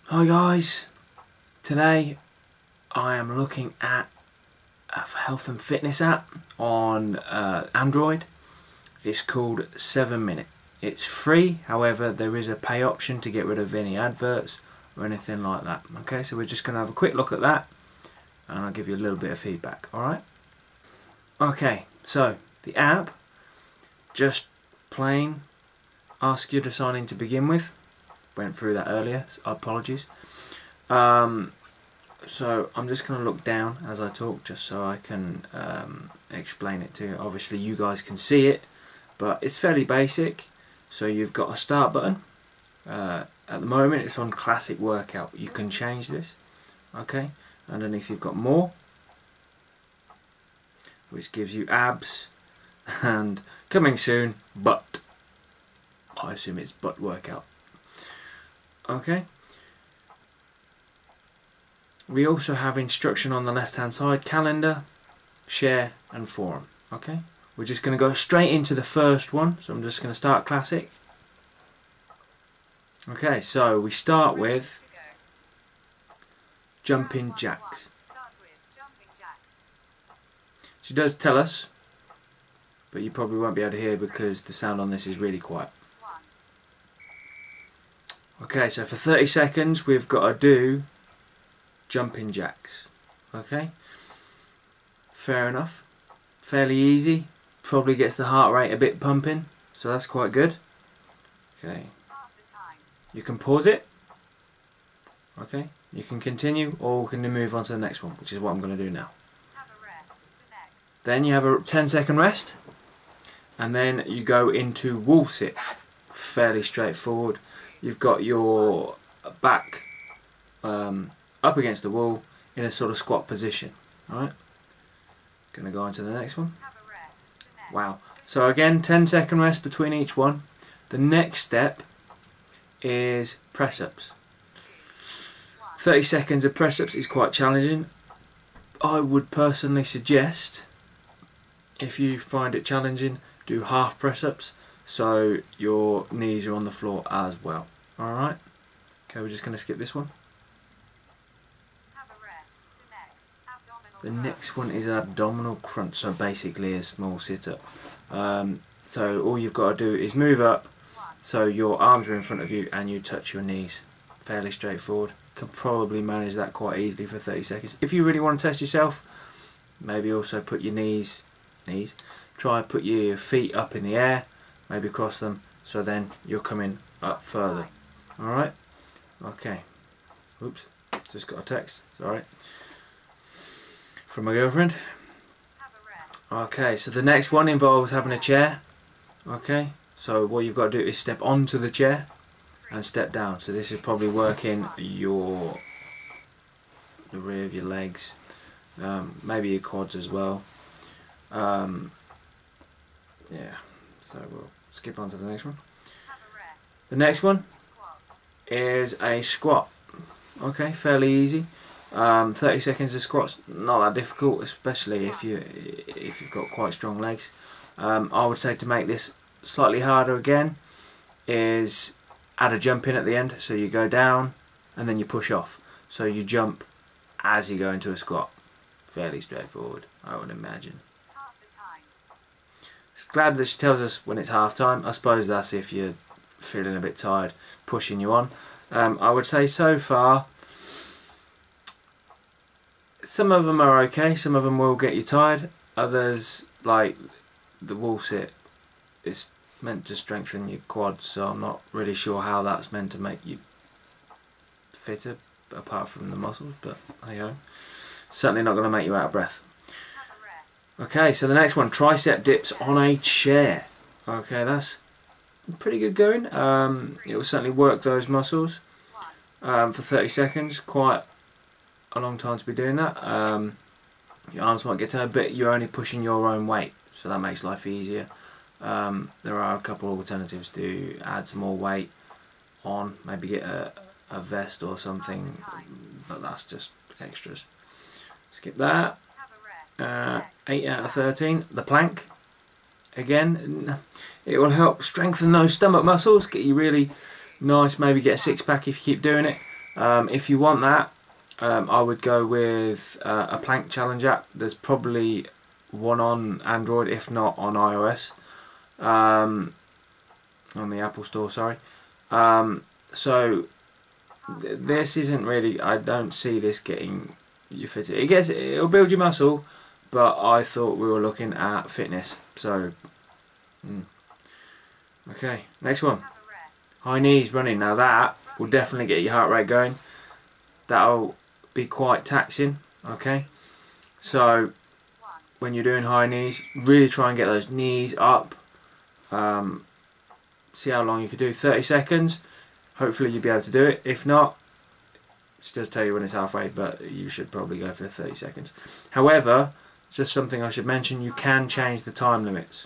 Hi guys, today I am looking at a health and fitness app on Android. It's called 7 Minute. It's free, however there is a pay option to get rid of any adverts or anything like that. Okay, so we're just going to have a quick look at that and I'll give you a little bit of feedback, alright? Okay, so the app just plain asks you to sign in to begin with. Went through that earlier, so apologies. So I'm just going to look down as I talk just so I can explain it to you. Obviously you guys can see it, but it's fairly basic. So you've got a start button. At the moment it's on classic workout. You can change this. Okay, underneath you've got more, which gives you abs, and coming soon, butt. I assume it's butt workout. Okay. We also have instruction on the left hand side, calendar, share and forum. Okay. We're just going to go straight into the first one, so I'm just going to start classic. Okay, so we start with jumping jacks. She does tell us, but you probably won't be able to hear because the sound on this is really quiet. Okay, so for 30 seconds we've got to do jumping jacks. Okay, fair enough, fairly easy, probably gets the heart rate a bit pumping, so that's quite good. Okay, you can pause it. Okay, you can continue or we can move on to the next one, which is what I'm going to do now. Then you have a 10-second rest and then you go into wall sit. Fairly straightforward. You've got your back up against the wall in a sort of squat position. Alright, going to go on to the next one. Wow. So again, 10-second rest between each one. The next step is press-ups. 30 seconds of press-ups is quite challenging. I would personally suggest, if you find it challenging, do half press-ups so your knees are on the floor as well. Alright, okay, we're just going to skip this one. The next one is abdominal crunch, so basically a small sit-up. So all you've got to do is move up so your arms are in front of you and you touch your knees. Fairly straightforward. Can probably manage that quite easily for 30 seconds. If you really want to test yourself, maybe also put your try put your feet up in the air, maybe cross them, so then you're coming up further. Alright, okay, oops, just got a text, sorry, from my girlfriend. Okay, so the next one involves having a chair. Okay, so what you've got to do is step onto the chair and step down. So this is probably working the rear of your legs, maybe your quads as well. Yeah, so we'll skip on to the next one. The next one is a squat. Okay, fairly easy. 30 seconds of squats, not that difficult, especially if you've got quite strong legs. I would say to make this slightly harder again is add a jump in at the end, so you go down and then you push off. So you jump as you go into a squat. Fairly straightforward, I would imagine. It's glad that she tells us when it's half time. I suppose that's if you're feeling a bit tired, pushing you on. I would say so far some of them are okay, some of them will get you tired. Others, like the wall sit, is meant to strengthen your quads, so I'm not really sure how that's meant to make you fitter apart from the muscles, but hey ho, certainly not going to make you out of breath. Okay, so the next one, tricep dips on a chair. Okay, that's pretty good going. It will certainly work those muscles for 30 seconds. Quite a long time to be doing that. Your arms might get tired, but you're only pushing your own weight, so that makes life easier. There are a couple of alternatives to add some more weight on, maybe get a vest or something, but that's just extras. Skip that. 8 out of 13. The plank. Again, it will help strengthen those stomach muscles, get you really nice, maybe get a six-pack if you keep doing it. If you want that, I would go with a plank challenge app. There's probably one on Android, if not on iOS, on the Apple Store, sorry. So this isn't really, I don't see this getting you fit. It'll build your muscle, but I thought we were looking at fitness. So okay, next one, high knees running. Now that will definitely get your heart rate going. That'll be quite taxing. Okay, so when you're doing high knees, really try and get those knees up. See how long you can do, 30 seconds. Hopefully you'll be able to do it. If not, it does tell you when it's halfway, but you should probably go for 30 seconds. However, just something I should mention, you can change the time limits.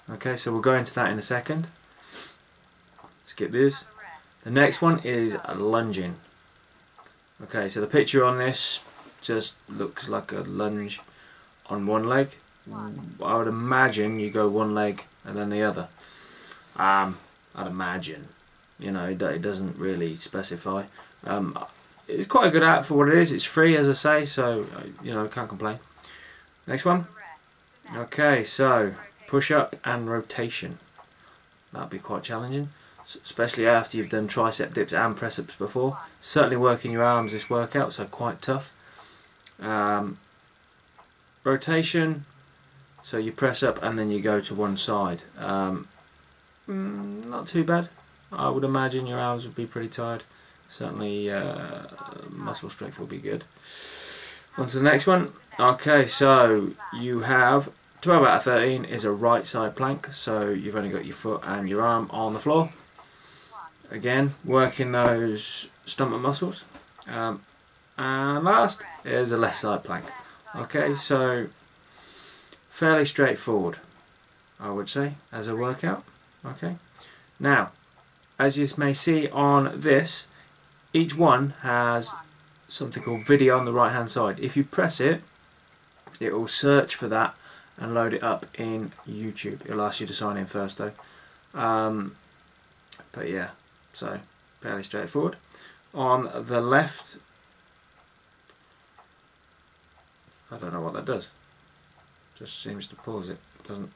Okay, so we'll go into that in a second. Skip this. The next one is lunging. Okay, so the picture on this just looks like a lunge on one leg. I would imagine you go one leg and then the other. I'd imagine. You know, it doesn't really specify. It's quite a good app for what it is. It's free, as I say, so you know, can't complain. Next one. Okay, so push up and rotation. That'd be quite challenging, especially after you've done tricep dips and press ups before. Certainly working your arms this workout, so quite tough. Rotation, so you press up and then you go to one side. Not too bad. I would imagine your arms would be pretty tired. Certainly muscle strength will be good. On to the next one. Okay, so you have 12 out of 13 is a right side plank, so you've only got your foot and your arm on the floor. Again, working those stomach muscles. And last is a left side plank. Okay, so fairly straightforward, I would say, as a workout. Okay, now as you may see on this, each one has something called video on the right hand side. If you press it, it will search for that and load it up in YouTube. It'll ask you to sign in first though. But yeah, so fairly straightforward. On the left, I don't know what that does. Just seems to pause it. Doesn't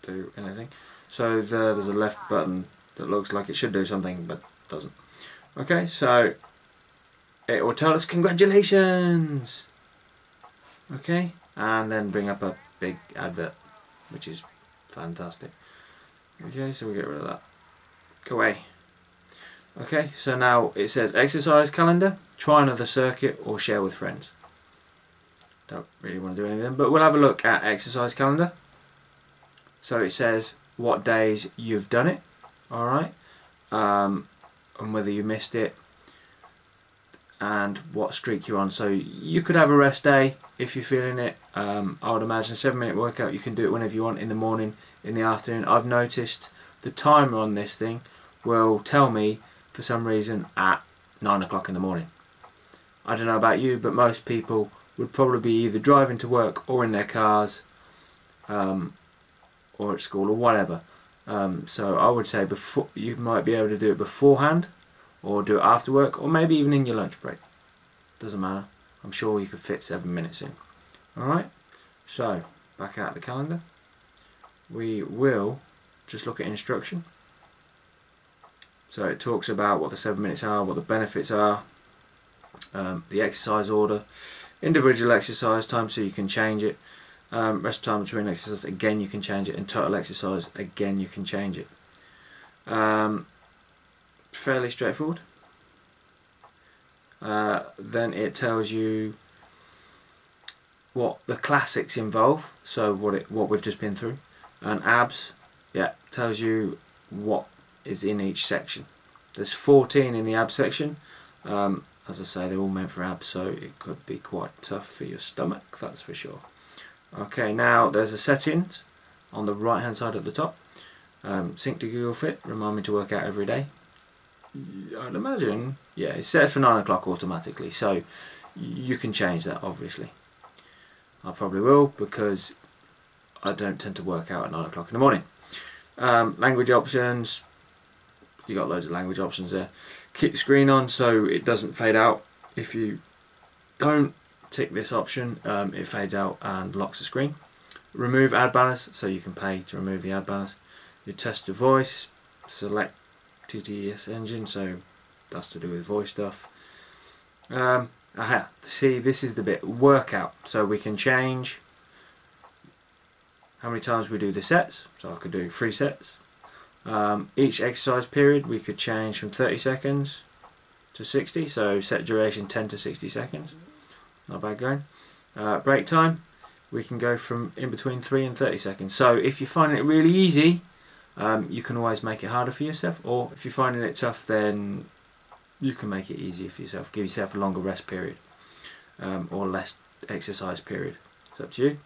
do anything. So there's a left button that looks like it should do something but doesn't. Okay, so it will tell us congratulations. Okay, and then bring up a big advert, which is fantastic. Okay, so we get rid of that. Go away. Okay, so now it says exercise calendar, try another circuit or share with friends. Don't really want to do anything, but we'll have a look at exercise calendar. So it says what days you've done it, alright, and whether you missed it and what streak you're on. So you could have a rest day if you're feeling it. I would imagine a 7-minute workout, you can do it whenever you want, in the morning, in the afternoon. I've noticed the timer on this thing will tell me for some reason at 9 o'clock in the morning. I don't know about you, but most people would probably be either driving to work or in their cars, or at school or whatever. So I would say before, you might be able to do it beforehand or do it after work, or maybe even in your lunch break. Doesn't matter. I'm sure you could fit 7 minutes in. Alright, so back out the calendar. We will just look at instruction. So it talks about what the 7 minutes are, what the benefits are, the exercise order, individual exercise time, so you can change it. Rest time between exercise, again you can change it, and total exercise, again you can change it. Fairly straightforward. Then it tells you what the classics involve, so what we've just been through, and abs, yeah, tells you what is in each section. There's 14 in the abs section. As I say, they're all meant for abs, so it could be quite tough for your stomach, that's for sure. Okay, now there's a settings on the right hand side at the top. Sync to Google Fit, remind me to work out every day. I'd imagine, yeah, it's set for 9 o'clock automatically, so you can change that obviously. I probably will, because I don't tend to work out at 9 o'clock in the morning. Language options, you got loads of language options there. Keep the screen on so it doesn't fade out. If you don't tick this option, it fades out and locks the screen. Remove ad banners, so you can pay to remove the ad banners. You test your voice, select TTS engine, so that's to do with voice stuff. See, this is the bit, workout, so we can change how many times we do the sets, so I could do 3 sets. Each exercise period we could change from 30 seconds to 60, so set duration 10 to 60 seconds, not bad going. Break time, we can go from in between 3 and 30 seconds, so if you're finding it really easy, you can always make it harder for yourself, or if you're finding it tough, then you can make it easier for yourself. Give yourself a longer rest period, or less exercise period. It's up to you.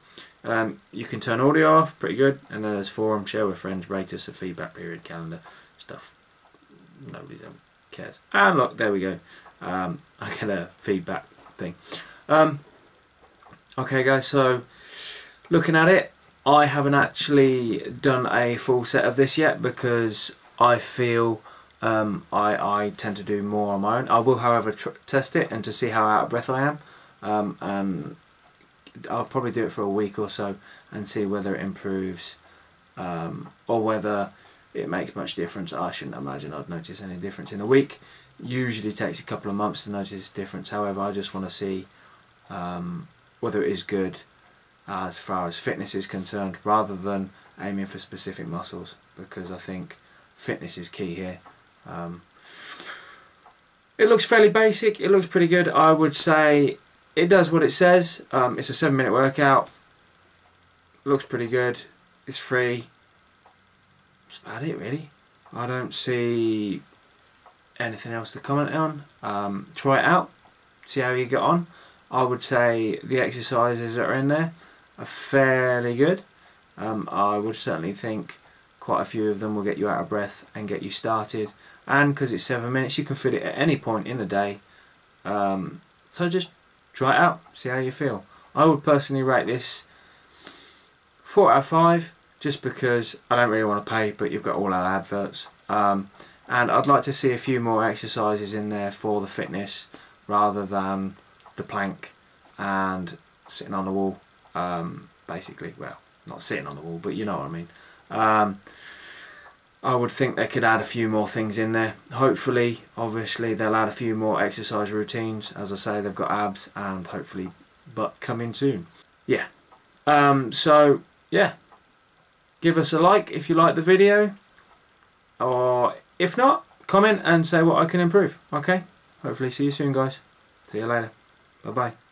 You can turn audio off, pretty good, and then there's forum, share with friends, rate us, a feedback period, calendar, stuff. Nobody cares. And look, there we go. I get a feedback thing. Okay guys, so looking at it, I haven't actually done a full set of this yet because I feel I tend to do more on my own. I will, however, test it and to see how out of breath I am, and I'll probably do it for a week or so and see whether it improves, or whether it makes much difference. I shouldn't imagine I'd notice any difference in a week. Usually takes a couple of months to notice difference. However, I just want to see whether it is good as far as fitness is concerned, rather than aiming for specific muscles, because I think fitness is key here. It looks fairly basic, it looks pretty good. I would say it does what it says. It's a 7-minute workout, looks pretty good, it's free. That's about it really. I don't see anything else to comment on. Try it out, see how you get on. I would say the exercises that are in there are fairly good. I would certainly think quite a few of them will get you out of breath and get you started, and because it's 7 minutes you can fit it at any point in the day, so just try it out, see how you feel. I would personally rate this 4 out of 5, just because I don't really want to pay, but you've got all our adverts, and I'd like to see a few more exercises in there for the fitness rather than the plank and sitting on the wall, basically. Well, not sitting on the wall, but you know what I mean. I would think they could add a few more things in there. Hopefully, obviously, they'll add a few more exercise routines. As I say, they've got abs and hopefully butt coming soon. Yeah. So, yeah. Give us a like if you like the video. Or if not, comment and say what I can improve. Okay? Hopefully see you soon, guys. See you later. Bye-bye.